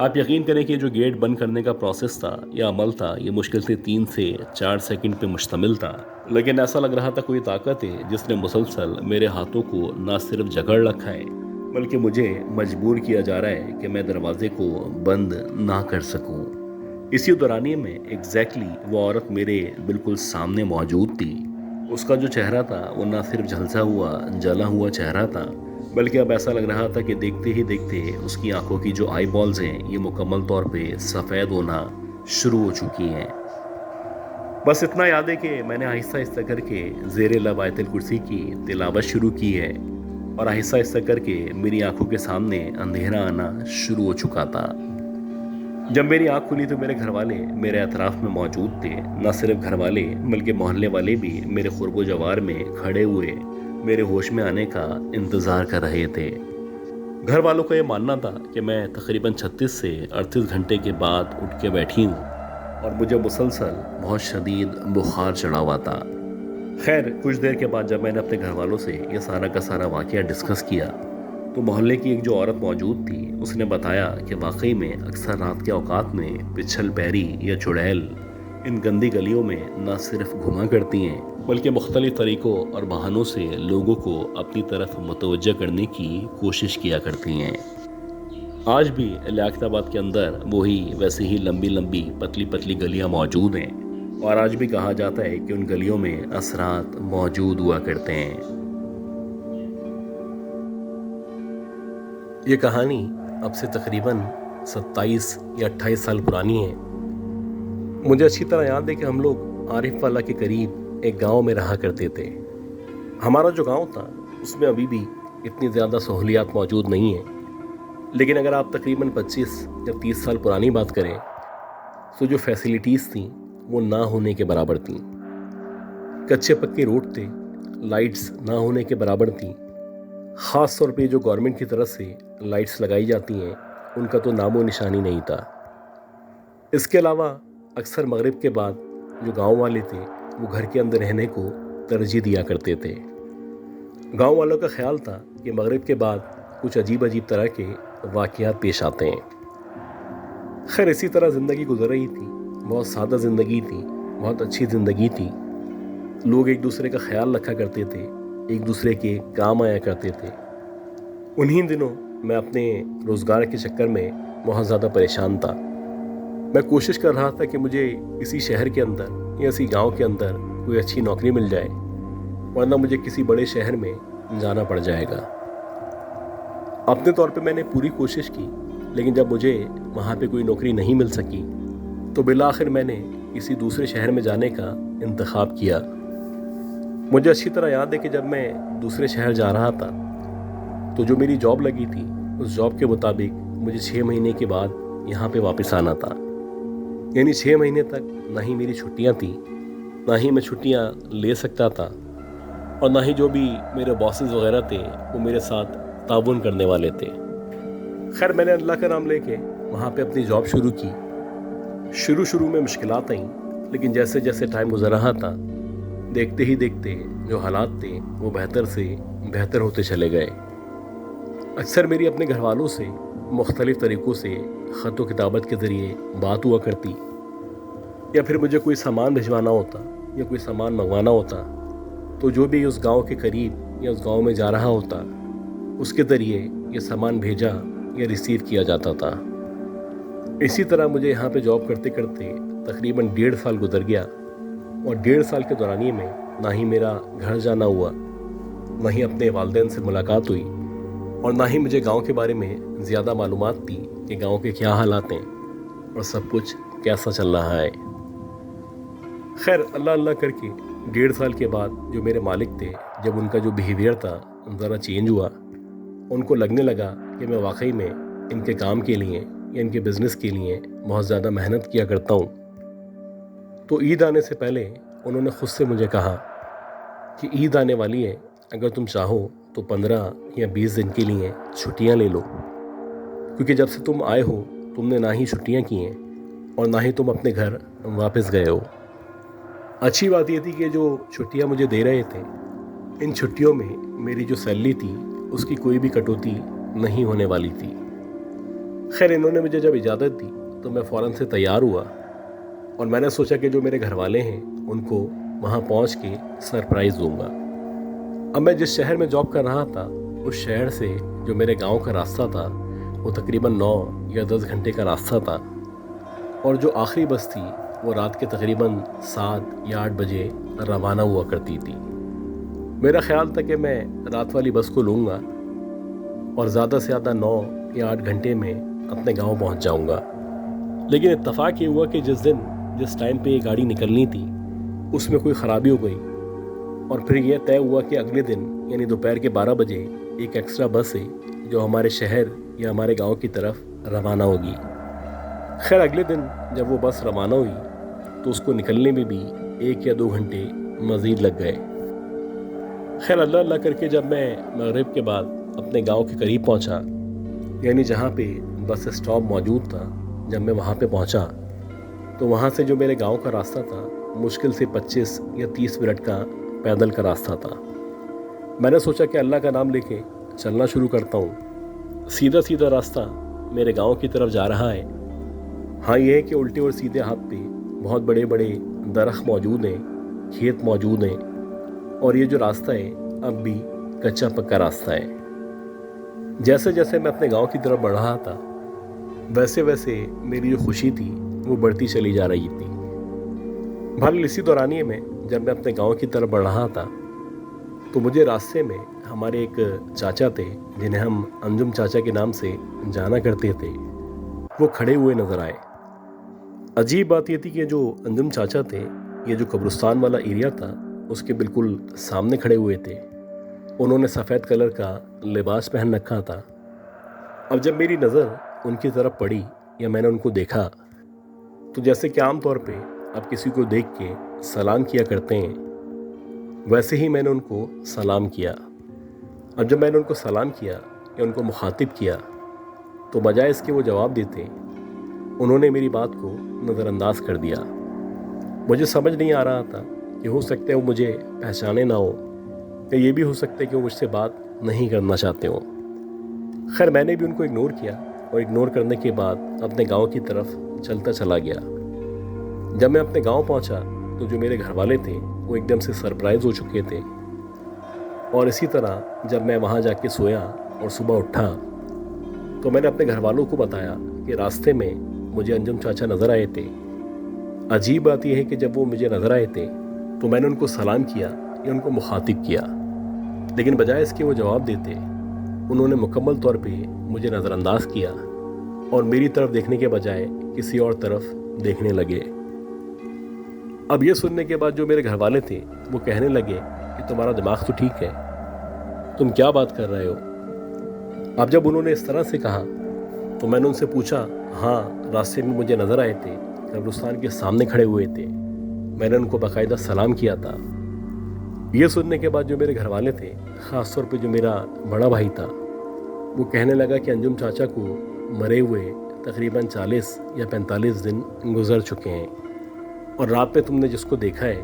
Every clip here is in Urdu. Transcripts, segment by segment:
آپ یقین کریں کہ جو گیٹ بند کرنے کا پروسیس تھا یا عمل تھا یہ مشکل سے 3 سے 4 سیکنڈ پہ مشتمل تھا، لیکن ایسا لگ رہا تھا کوئی طاقت ہے جس نے مسلسل میرے ہاتھوں کو نہ صرف جکڑ رکھا ہے بلکہ مجھے مجبور کیا جا رہا ہے کہ میں دروازے کو بند نہ کر سکوں۔ اسی دورانیے میں ایگزیکٹلی وہ عورت میرے بالکل سامنے موجود تھی۔ اس کا جو چہرہ تھا وہ نہ صرف جھلسا ہوا جلا ہوا چہرہ تھا بلکہ اب ایسا لگ رہا تھا کہ دیکھتے ہی دیکھتے اس کی آنکھوں کی جو آئی بالز ہیں یہ مکمل طور پہ سفید ہونا شروع ہو چکی ہیں۔ بس اتنا یاد ہے کہ میں نے آہستہ آہستہ کر کے زیر لب آیت الکرسی کی تلاوت شروع کی ہے اور آہستہ آہستہ کر کے میری آنکھوں کے سامنے اندھیرا آنا شروع ہو چکا تھا۔ جب میری آنکھ کھلی تو میرے گھر والے میرے اطراف میں موجود تھے، نہ صرف گھر والے بلکہ محلے والے بھی میرے قرب و جوار میں کھڑے ہوئے میرے ہوش میں آنے کا انتظار کر رہے تھے۔ گھر والوں کا یہ ماننا تھا کہ میں تقریباً 36 سے 38 گھنٹے کے بعد اٹھ کے بیٹھی ہوں اور مجھے مسلسل بہت شدید بخار چڑھا ہوا تھا۔ خیر کچھ دیر کے بعد جب میں نے اپنے گھر والوں سے یہ سارا کا سارا واقعہ ڈسکس کیا تو محلے کی ایک جو عورت موجود تھی اس نے بتایا کہ واقعی میں اکثر رات کے اوقات میں پچھل پیری یا چڑیل ان گندی گلیوں میں نہ صرف گھما کرتی ہیں بلکہ مختلف طریقوں اور بہانوں سے لوگوں کو اپنی طرف متوجہ کرنے کی کوشش کیا کرتی ہیں۔ آج بھی لیاقت آباد کے اندر وہی ویسے ہی لمبی لمبی پتلی پتلی گلیاں موجود ہیں اور آج بھی کہا جاتا ہے کہ ان گلیوں میں اثرات موجود ہوا کرتے ہیں۔ یہ کہانی اب سے تقریباً 27 یا 28 سال پرانی ہے۔ مجھے اچھی طرح یاد ہے کہ ہم لوگ عارف والا کے قریب ایک گاؤں میں رہا کرتے تھے۔ ہمارا جو گاؤں تھا اس میں ابھی بھی اتنی زیادہ سہولیات موجود نہیں ہیں، لیکن اگر آپ تقریباً 25 یا 30 سال پرانی بات کریں تو جو فیسیلیٹیز تھیں وہ نہ ہونے کے برابر تھیں۔ کچے پکے روڈ تھے، لائٹس نہ ہونے کے برابر تھیں۔ خاص طور پہ جو گورنمنٹ کی طرف سے لائٹس لگائی جاتی ہیں ان کا تو نام و نشانی نہیں تھا۔ اس کے علاوہ اکثر مغرب کے بعد جو گاؤں والے تھے وہ گھر کے اندر رہنے کو ترجیح دیا کرتے تھے۔ گاؤں والوں کا خیال تھا کہ مغرب کے بعد کچھ عجیب عجیب طرح کے واقعات پیش آتے ہیں۔ خیر اسی طرح زندگی گزر رہی تھی، بہت سادہ زندگی تھی، بہت اچھی زندگی تھی۔ لوگ ایک دوسرے کا خیال رکھا کرتے تھے، ایک دوسرے کے کام آیا کرتے تھے۔ انہی دنوں میں اپنے روزگار کے چکر میں بہت زیادہ پریشان تھا۔ میں کوشش کر رہا تھا کہ مجھے اسی شہر کے اندر یا اسی گاؤں کے اندر کوئی اچھی نوکری مل جائے، ورنہ مجھے کسی بڑے شہر میں جانا پڑ جائے گا۔ اپنے طور پہ میں نے پوری کوشش کی، لیکن جب مجھے وہاں پہ کوئی نوکری نہیں مل سکی تو بالآخر میں نے کسی دوسرے شہر میں جانے کا انتخاب کیا۔ مجھے اچھی طرح یاد ہے کہ جب میں دوسرے شہر جا رہا تھا تو جو میری جاب لگی تھی اس جاب کے مطابق مجھے 6 مہینے کے بعد یہاں پہ واپس آنا تھا۔ یعنی 6 مہینے تک نہ ہی میری چھٹیاں تھیں، نہ ہی میں چھٹیاں لے سکتا تھا، اور نہ ہی جو بھی میرے باسز وغیرہ تھے وہ میرے ساتھ تعاون کرنے والے تھے۔ خیر میں نے اللہ کا نام لے کے وہاں پہ اپنی جاب شروع کی۔ شروع میں مشکلات آئیں، لیکن جیسے جیسے ٹائم گزر رہا تھا دیکھتے ہی دیکھتے جو حالات تھے وہ بہتر سے بہتر ہوتے چلے گئے۔ اکثر میری اپنے گھر والوں سے مختلف طریقوں سے خط و کتابت کے ذریعے بات ہوا کرتی، یا پھر مجھے کوئی سامان بھجوانا ہوتا یا کوئی سامان منگوانا ہوتا تو جو بھی اس گاؤں کے قریب یا اس گاؤں میں جا رہا ہوتا اس کے ذریعے یہ سامان بھیجا یا ریسیو کیا جاتا تھا۔ اسی طرح مجھے یہاں پہ جاب کرتے کرتے تقریباً 1.5 سال گزر گیا، اور 1.5 سال کے دورانیے میں نہ ہی میرا گھر جانا ہوا، نہ ہی اپنے والدین سے ملاقات ہوئی، اور نہ ہی مجھے گاؤں کے بارے میں زیادہ معلومات تھی کہ گاؤں کے کیا حالات ہیں اور سب کچھ کیسا چل رہا ہے۔ خیر اللہ اللہ کر کے 1.5 سال کے بعد جو میرے مالک تھے، جب ان کا جو بیہیویئر تھا ذرا چینج ہوا، ان کو لگنے لگا کہ میں واقعی میں ان کے کام کے لیے یا ان کے بزنس کے لیے بہت زیادہ محنت کیا کرتا ہوں۔ تو عید آنے سے پہلے انہوں نے خود سے مجھے کہا کہ عید آنے والی ہے، اگر تم چاہو تو 15 یا 20 دن کے لیے چھٹیاں لے لو، کیونکہ جب سے تم آئے ہو تم نے نہ ہی چھٹیاں کی ہیں اور نہ ہی تم اپنے گھر واپس گئے ہو۔ اچھی بات یہ تھی کہ جو چھٹیاں مجھے دے رہے تھے ان چھٹیوں میں میری جو سیلری تھی اس کی کوئی بھی کٹوتی نہیں ہونے والی تھی۔ خیر انہوں نے مجھے جب اجازت دی تو میں فوراً سے تیار ہوا اور میں نے سوچا کہ جو میرے گھر والے ہیں ان کو وہاں پہنچ کے سرپرائز دوں گا۔ اب میں جس شہر میں جاب کر رہا تھا اس شہر سے جو میرے گاؤں کا راستہ تھا وہ تقریباً 9 یا 10 گھنٹے کا راستہ تھا، اور جو آخری بس تھی وہ رات کے تقریباً 7 یا 8 بجے روانہ ہوا کرتی تھی۔ میرا خیال تھا کہ میں رات والی بس کو لوں گا اور زیادہ سے زیادہ 9 یا 8 گھنٹے میں اپنے گاؤں پہنچ جاؤں گا، لیکن اتفاق یہ ہوا کہ جس ٹائم پہ یہ گاڑی نکلنی تھی اس میں کوئی خرابی ہو گئی، اور پھر یہ طے ہوا کہ اگلے دن یعنی دوپہر کے 12 بجے ایک ایکسٹرا بس ہے جو ہمارے شہر یا ہمارے گاؤں کی طرف روانہ ہوگی۔ خیر اگلے دن جب وہ بس روانہ ہوئی تو اس کو نکلنے میں بھی 1 یا 2 گھنٹے مزید لگ گئے۔ خیر اللہ اللہ کر کے جب میں مغرب کے بعد اپنے گاؤں کے قریب پہنچا، یعنی جہاں پہ بس اسٹاپ موجود تھا، جب میں وہاں پہ پہنچا تو وہاں سے جو میرے گاؤں کا راستہ تھا مشکل سے 25 یا 30 منٹ کا پیدل کا راستہ تھا۔ میں نے سوچا کہ اللہ کا نام لے کے چلنا شروع کرتا ہوں۔ سیدھا راستہ میرے گاؤں کی طرف جا رہا ہے۔ ہاں یہ ہے کہ الٹے اور سیدھے ہاتھ پہ بہت بڑے بڑے درخت موجود ہیں، کھیت موجود ہیں، اور یہ جو راستہ ہے اب بھی کچا پکا راستہ ہے۔ جیسے جیسے میں اپنے گاؤں کی طرف بڑھ رہا تھا ویسے میری جو خوشی تھی وہ بڑھتی چلی جا رہی تھی۔ بھل اسی دورانیے میں جب میں اپنے گاؤں کی طرف بڑھ رہا تھا تو مجھے راستے میں ہمارے ایک چاچا تھے جنہیں ہم انجم چاچا کے نام سے جانا کرتے تھے، وہ کھڑے ہوئے نظر آئے۔ عجیب بات یہ تھی کہ جو انجم چاچا تھے یہ جو قبرستان والا ایریا تھا اس کے بالکل سامنے کھڑے ہوئے تھے۔ انہوں نے سفید کلر کا لباس پہن رکھا تھا۔ اب جب میری نظر ان کی طرف پڑی یا میں نے ان کو دیکھا تو جیسے کہ عام طور پہ آپ کسی کو دیکھ کے سلام کیا کرتے ہیں ویسے ہی میں نے ان کو سلام کیا۔ اب جب میں نے ان کو سلام کیا یا ان کو مخاطب کیا تو بجائے اس کے وہ جواب دیتے انہوں نے میری بات کو نظر انداز کر دیا۔ مجھے سمجھ نہیں آ رہا تھا کہ ہو سکتا ہے وہ مجھے پہچانے نہ ہو، یا یہ بھی ہو سکتا ہے کہ وہ مجھ سے بات نہیں کرنا چاہتے ہوں۔ خیر میں نے بھی ان کو اگنور کیا اور اگنور کرنے کے بعد اپنے گاؤں کی طرف چلتا چلا گیا۔ جب میں اپنے گاؤں پہنچا تو جو میرے گھر والے تھے وہ ایک دم سے سرپرائز ہو چکے تھے، اور اسی طرح جب میں وہاں جا کے سویا اور صبح اٹھا تو میں نے اپنے گھر والوں کو بتایا کہ راستے میں مجھے انجم چاچا نظر آئے تھے۔ عجیب بات یہ ہے کہ جب وہ مجھے نظر آئے تھے تو میں نے ان کو سلام کیا یا ان کو مخاطب کیا، لیکن بجائے اس کے وہ جواب دیتے انہوں نے مکمل طور پہ مجھے نظر انداز کیا اور میری طرف دیکھنے کے بجائے کسی اور طرف دیکھنے لگے۔ اب یہ سننے کے بعد جو میرے گھر والے تھے وہ کہنے لگے کہ تمہارا دماغ تو ٹھیک ہے، تم کیا بات کر رہے ہو؟ اب جب انہوں نے اس طرح سے کہا تو میں نے ان سے پوچھا، ہاں راستے میں مجھے نظر آئے تھے، قبرستان کے سامنے کھڑے ہوئے تھے، میں نے ان کو باقاعدہ سلام کیا تھا۔ یہ سننے کے بعد جو میرے گھر والے تھے، خاص طور پہ جو میرا بڑا بھائی تھا، وہ کہنے لگا کہ انجم چاچا کو مرے ہوئے تقریباً 40 یا 45 دن گزر چکے ہیں، اور رات میں تم نے جس کو دیکھا ہے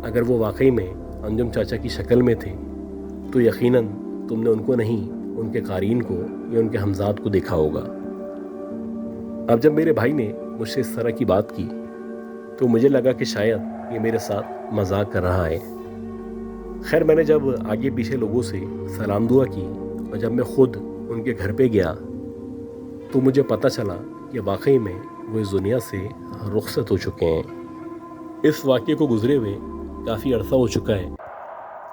اگر وہ واقعی میں انجم چاچا کی شکل میں تھے تو یقیناً تم نے ان کو نہیں، ان کے قارئین کو یا ان کے ہمزاد کو دیکھا ہوگا۔ اب جب میرے بھائی نے مجھ سے اس طرح کی بات کی تو مجھے لگا کہ شاید یہ میرے ساتھ مذاق کر رہا ہے۔ خیر میں نے جب آگے پیچھے لوگوں سے سلام دعا کی اور جب میں خود ان کے گھر پہ گیا تو مجھے پتہ چلا کہ واقعی میں وہ اس دنیا سے رخصت ہو چکے ہیں۔ اس واقعے کو گزرے ہوئے کافی عرصہ ہو چکا ہے،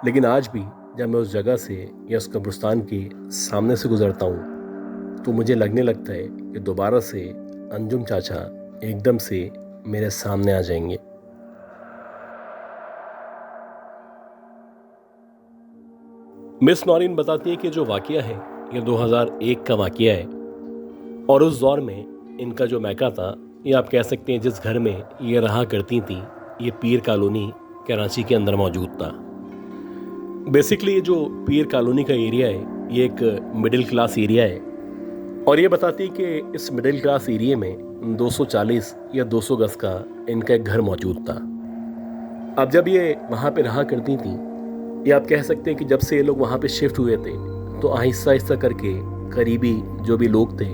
لیکن آج بھی جب میں اس جگہ سے یا اس قبرستان کے سامنے سے گزرتا ہوں تو مجھے لگنے لگتا ہے کہ دوبارہ سے انجم چاچا ایک دم سے میرے سامنے آ جائیں گے۔ مس نورین بتاتی ہے کہ جو واقعہ ہے یہ 2001 کا واقعہ ہے، اور اس دور میں ان کا جو میکہ تھا، یا آپ کہہ سکتے ہیں جس گھر میں یہ رہا کرتی تھیں، یہ پیر کالونی کراچی کے اندر موجود تھا۔ بیسکلی یہ جو پیر کالونی کا ایریا ہے یہ ایک مڈل کلاس ایریا ہے، اور یہ بتاتی ہے کہ اس مڈل کلاس ایریا میں 240 یا 200 گز کا ان کا ایک گھر موجود تھا۔ اب جب یہ وہاں پہ رہا کرتی تھیں، یا آپ کہہ سکتے ہیں کہ جب سے یہ لوگ وہاں پہ شفٹ ہوئے تھے تو آہستہ آہستہ کر کے قریبی جو بھی لوگ تھے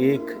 1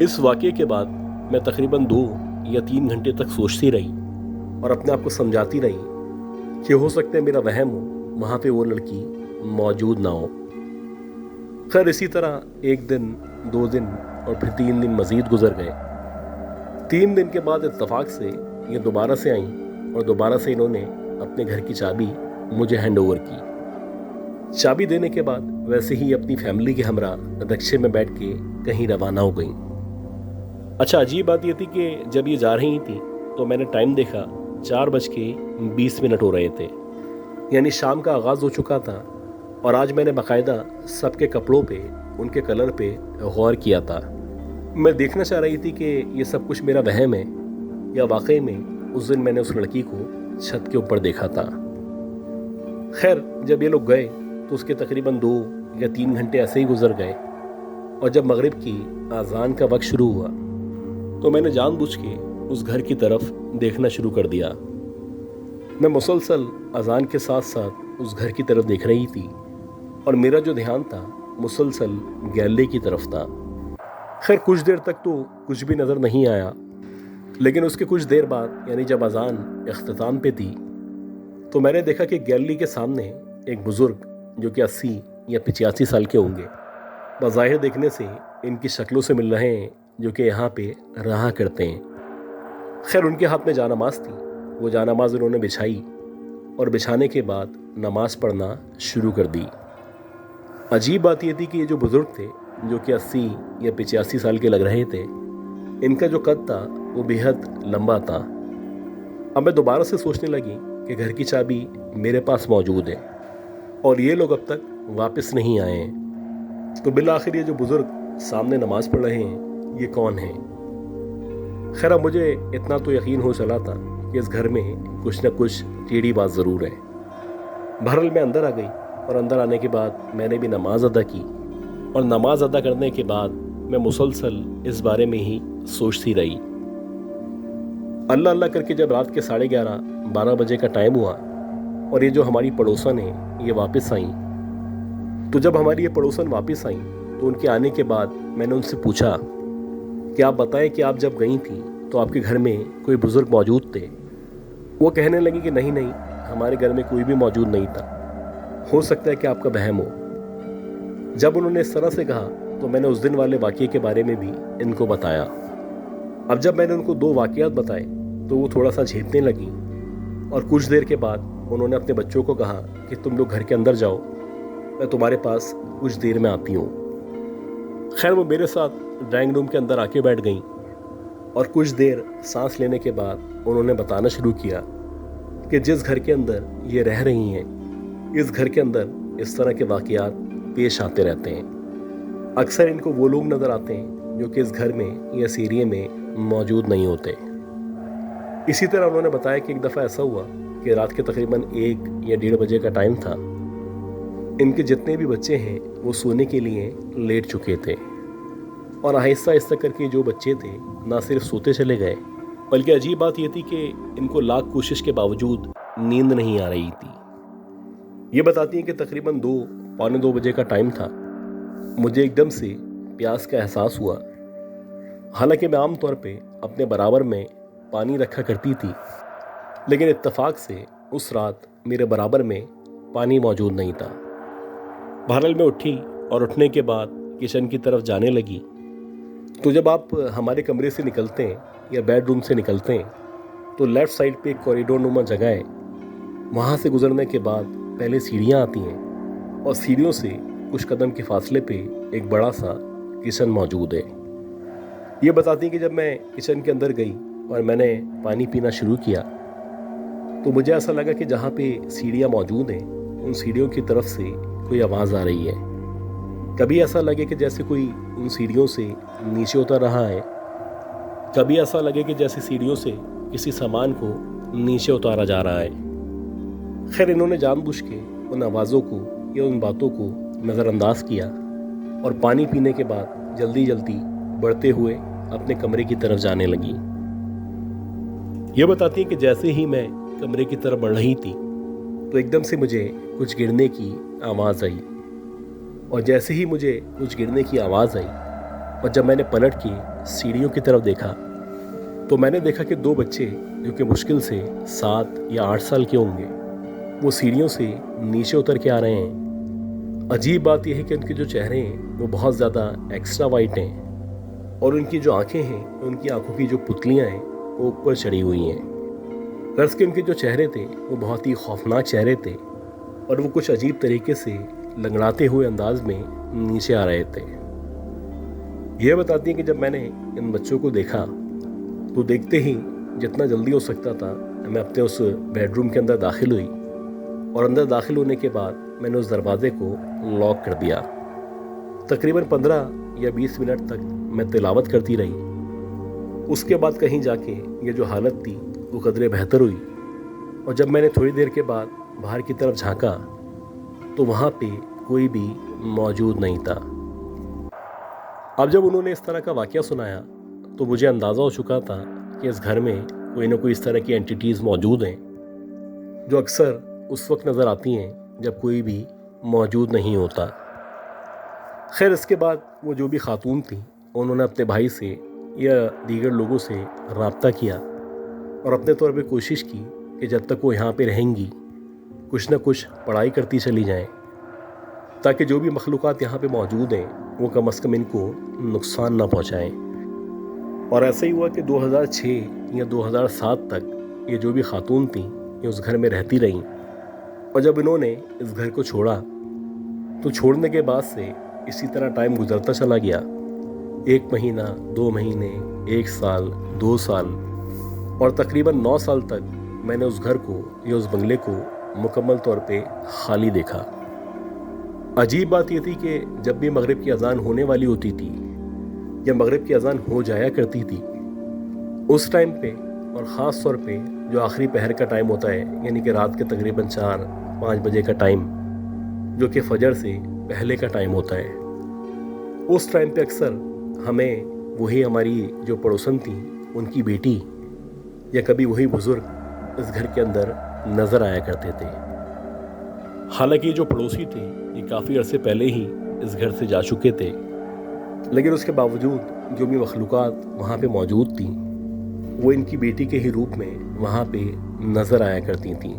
اس واقعے کے بعد میں تقریباً 2 یا 3 گھنٹے تک سوچتی رہی اور اپنے آپ کو سمجھاتی رہی کہ ہو سکتا ہے میرا وہم ہو، وہاں پہ وہ لڑکی موجود نہ ہو۔ خیر اسی طرح 1 دن، 2 دن اور پھر 3 دن مزید گزر گئے۔ 3 دن کے بعد اتفاق سے یہ دوبارہ سے آئیں اور دوبارہ سے انہوں نے اپنے گھر کی چابی مجھے ہینڈ اوور کی۔ چابی دینے کے بعد ویسے ہی اپنی فیملی کے ہمراہ رکشے میں بیٹھ کے کہیں روانہ ہو گئیں۔ اچھا عجیب بات یہ تھی کہ جب یہ جا رہی تھیں تو میں نے ٹائم دیکھا 4:20 ہو رہے تھے، یعنی شام کا آغاز ہو چکا تھا، اور آج میں نے باقاعدہ سب کے کپڑوں پہ، ان کے کلر پہ غور کیا تھا۔ میں دیکھنا چاہ رہی تھی کہ یہ سب کچھ میرا وہم ہے یا واقعی میں اس دن میں نے اس لڑکی کو چھت کے اوپر دیکھا تھا۔ خیر جب یہ لوگ گئے تو اس کے تقریباً 2 یا 3 گھنٹے ایسے ہی گزر گئے، اور جب مغرب کی اذان کا وقت شروع ہوا تو میں نے جان بوجھ کے اس گھر کی طرف دیکھنا شروع کر دیا۔ میں مسلسل اذان کے ساتھ ساتھ اس گھر کی طرف دیکھ رہی تھی، اور میرا جو دھیان تھا مسلسل گیلری کی طرف تھا۔ خیر کچھ دیر تک تو کچھ بھی نظر نہیں آیا، لیکن اس کے کچھ دیر بعد، یعنی جب اذان اختتام پہ تھی، تو میں نے دیکھا کہ گیلری کے سامنے ایک بزرگ جو کہ 80 یا 85 سال کے ہوں گے، بظاہر دیکھنے سے ان کی شکلوں سے مل رہے ہیں، جو کہ یہاں پہ رہا کرتے ہیں۔ خیر ان کے ہاتھ میں جانماز تھی، وہ جانماز انہوں نے بچھائی اور بچھانے کے بعد نماز پڑھنا شروع کر دی۔ عجیب بات یہ تھی کہ یہ جو بزرگ تھے، جو کہ 80 یا 85 سال کے لگ رہے تھے، ان کا جو قد تھا وہ بے حد لمبا تھا۔ اب میں دوبارہ سے سوچنے لگی کہ گھر کی چابی میرے پاس موجود ہے اور یہ لوگ اب تک واپس نہیں آئے ہیں، تو بالآخر یہ جو بزرگ سامنے نماز پڑھ رہے ہیں یہ کون ہیں؟ خیر اب مجھے اتنا تو یقین ہو چلا تھا کہ اس گھر میں کچھ نہ کچھ ٹیڑھی بات ضرور ہے۔ بہرحال میں اندر آ گئی، اور اندر آنے کے بعد میں نے بھی نماز ادا کی، اور نماز ادا کرنے کے بعد میں مسلسل اس بارے میں ہی سوچتی رہی۔ اللہ اللہ کر کے جب رات کے 11:30 12 بجے کا ٹائم ہوا اور یہ جو ہماری پڑوسن ہیں یہ واپس آئیں، تو جب ہماری یہ پڑوسن واپس آئیں تو ان کے آنے کے بعد میں نے ان سے پوچھا کہ آپ بتائیں کہ آپ جب گئی تھیں تو آپ کے گھر میں کوئی بزرگ موجود تھے؟ وہ کہنے لگی کہ نہیں ہمارے گھر میں کوئی بھی موجود نہیں تھا، ہو سکتا ہے کہ آپ کا وہم ہو۔ جب انہوں نے اس طرح سے کہا تو میں نے اس دن والے واقعے کے بارے میں بھی ان کو بتایا۔ اب جب میں نے ان کو 2 واقعات بتائے تو وہ تھوڑا سا جھیپنے لگیں، اور کچھ دیر کے بعد انہوں نے اپنے بچوں کو کہا کہ تم لوگ گھر کے اندر جاؤ، میں تمہارے پاس کچھ دیر میں آتی ہوں۔ خیر وہ میرے ساتھ ڈرائنگ روم کے اندر آ کے بیٹھ گئیں، اور کچھ دیر سانس لینے کے بعد انہوں نے بتانا شروع کیا کہ جس گھر کے اندر یہ رہ رہی ہیں، اس گھر کے اندر اس طرح کے واقعات پیش آتے رہتے ہیں۔ اکثر ان کو وہ لوگ نظر آتے ہیں جو کہ اس گھر میں یا اس ایریے میں موجود نہیں ہوتے۔ اسی طرح انہوں نے بتایا کہ ایک دفعہ ایسا ہوا کہ رات کے تقریباً 1 یا 1:30 بجے کا ٹائم تھا۔ ان کے جتنے بھی بچے ہیں وہ سونے کے لیے لیٹ چکے تھے، اور آہستہ آہستہ کر کے جو بچے تھے نہ صرف سوتے چلے گئے، بلکہ عجیب بات یہ تھی کہ ان کو لاکھ کوشش کے باوجود نیند نہیں آ رہی تھی۔ یہ بتاتی ہیں کہ تقریباً 2 پونے 2 بجے کا ٹائم تھا، مجھے ایک دم سے پیاس کا احساس ہوا۔ حالانکہ میں عام طور پہ اپنے برابر میں پانی رکھا کرتی تھی، لیکن اتفاق سے اس رات میرے برابر میں پانی موجود نہیں تھا۔ بہرحال میں اٹھی، اور اٹھنے کے بعد کچن کی طرف جانے لگی، تو جب آپ ہمارے کمرے سے نکلتے ہیں یا بیڈ روم سے نکلتے ہیں تو لیفٹ سائڈ پہ ایک کوریڈور نما جگہ ہے، وہاں سے گزرنے کے بعد پہلے سیڑھیاں آتی ہیں، اور سیڑھیوں سے کچھ قدم کے فاصلے پہ ایک بڑا سا کچن موجود ہے۔ یہ بتاتی ہیں کہ جب میں کچن کے اندر گئی اور میں نے پانی پینا شروع کیا تو مجھے ایسا لگا کہ جہاں پہ سیڑھیاں موجود ہیں ان سیڑھیوں کی طرف سے کوئی آواز آ رہی ہے۔ کبھی ایسا لگے کہ جیسے کوئی ان سیڑھیوں سے نیچے اتر رہا ہے، کبھی ایسا لگے کہ جیسے سیڑھیوں سے کسی سامان کو نیچے اتارا جا رہا ہے۔ خیر انہوں نے جان بوجھ کے ان آوازوں کو یا ان باتوں کو نظر انداز کیا، اور پانی پینے کے بعد جلدی جلدی بڑھتے ہوئے اپنے کمرے کی طرف جانے لگی۔ یہ بتاتی ہیں کہ جیسے ہی میں کمرے کی طرف بڑھ رہی تھی تو ایک دم سے مجھے کچھ گرنے کی آواز آئی، اور جیسے ہی مجھے کچھ گرنے کی آواز آئی اور جب میں نے پلٹ کے سیڑھیوں کی طرف دیکھا تو میں نے دیکھا کہ 2 بچے جو کہ مشکل سے 7 یا 8 سال کے ہوں گے وہ سیڑھیوں سے نیچے اتر کے آ رہے ہیں۔ عجیب بات یہ ہے کہ ان کے جو چہرے ہیں وہ بہت زیادہ ایکسٹرا وائٹ ہیں اور ان کی جو آنکھیں ہیں ان کی آنکھوں کی جو پتلیاں ہیں وہ اوپر چڑھی ہوئی ہیں۔ غرض کہ ان کے جو چہرے تھے وہ بہت ہی خوفناک چہرے تھے اور وہ کچھ عجیب طریقے سے لنگڑاتے ہوئے انداز میں نیچے آ رہے تھے۔ یہ بتاتی ہیں کہ جب میں نے ان بچوں کو دیکھا تو دیکھتے ہی جتنا جلدی ہو سکتا تھا میں اپنے اس بیڈ روم کے اندر داخل ہوئی اور اندر داخل ہونے کے بعد میں نے اس دروازے کو لاک کر دیا۔ تقریباً 15 یا 20 منٹ تک میں تلاوت کرتی رہی۔ اس کے بعد کہیں جا کے یہ جو حالت تھی وہ قدرے بہتر ہوئی اور جب میں نے تھوڑی دیر کے بعد باہر کی طرف جھانکا تو وہاں پہ کوئی بھی موجود نہیں تھا۔ اب جب انہوں نے اس طرح کا واقعہ سنایا تو مجھے اندازہ ہو چکا تھا کہ اس گھر میں کوئی نہ کوئی اس طرح کی اینٹیٹیز موجود ہیں جو اکثر اس وقت نظر آتی ہیں جب کوئی بھی موجود نہیں ہوتا۔ خیر اس کے بعد وہ جو بھی خاتون تھیں انہوں نے اپنے بھائی سے یا دیگر لوگوں سے رابطہ کیا اور اپنے طور پہ کوشش کی کہ جب تک وہ یہاں پہ رہیں گی کچھ نہ کچھ پڑھائی کرتی چلی جائیں تاکہ جو بھی مخلوقات یہاں پہ موجود ہیں وہ کم از کم ان کو نقصان نہ پہنچائیں۔ اور ایسا ہی ہوا کہ 2006 یا 2007 تک یہ جو بھی خاتون تھیں یہ اس گھر میں رہتی رہیں اور جب انہوں نے اس گھر کو چھوڑا تو چھوڑنے کے بعد سے اسی طرح ٹائم گزرتا چلا گیا۔ 1 مہینہ، 2 مہینے، 1 سال، 2 سال اور تقریباً 9 سال تک میں نے اس گھر کو یا اس بنگلے کو مکمل طور پہ خالی دیکھا۔ عجیب بات یہ تھی کہ جب بھی مغرب کی اذان ہونے والی ہوتی تھی یا مغرب کی اذان ہو جایا کرتی تھی اس ٹائم پہ اور خاص طور پہ جو آخری پہر کا ٹائم ہوتا ہے یعنی کہ رات کے تقریباً 4-5 بجے کا ٹائم جو کہ فجر سے پہلے کا ٹائم ہوتا ہے اس ٹائم پہ اکثر ہمیں وہی ہماری جو پڑوسن تھیں ان کی بیٹی یا کبھی وہی بزرگ اس گھر کے اندر نظر آیا کرتے تھے۔ حالانکہ یہ جو پڑوسی تھے یہ کافی عرصے پہلے ہی اس گھر سے جا چکے تھے لیکن اس کے باوجود جو بھی مخلوقات وہاں پہ موجود تھیں وہ ان کی بیٹی کے ہی روپ میں وہاں پہ نظر آیا کرتی تھیں۔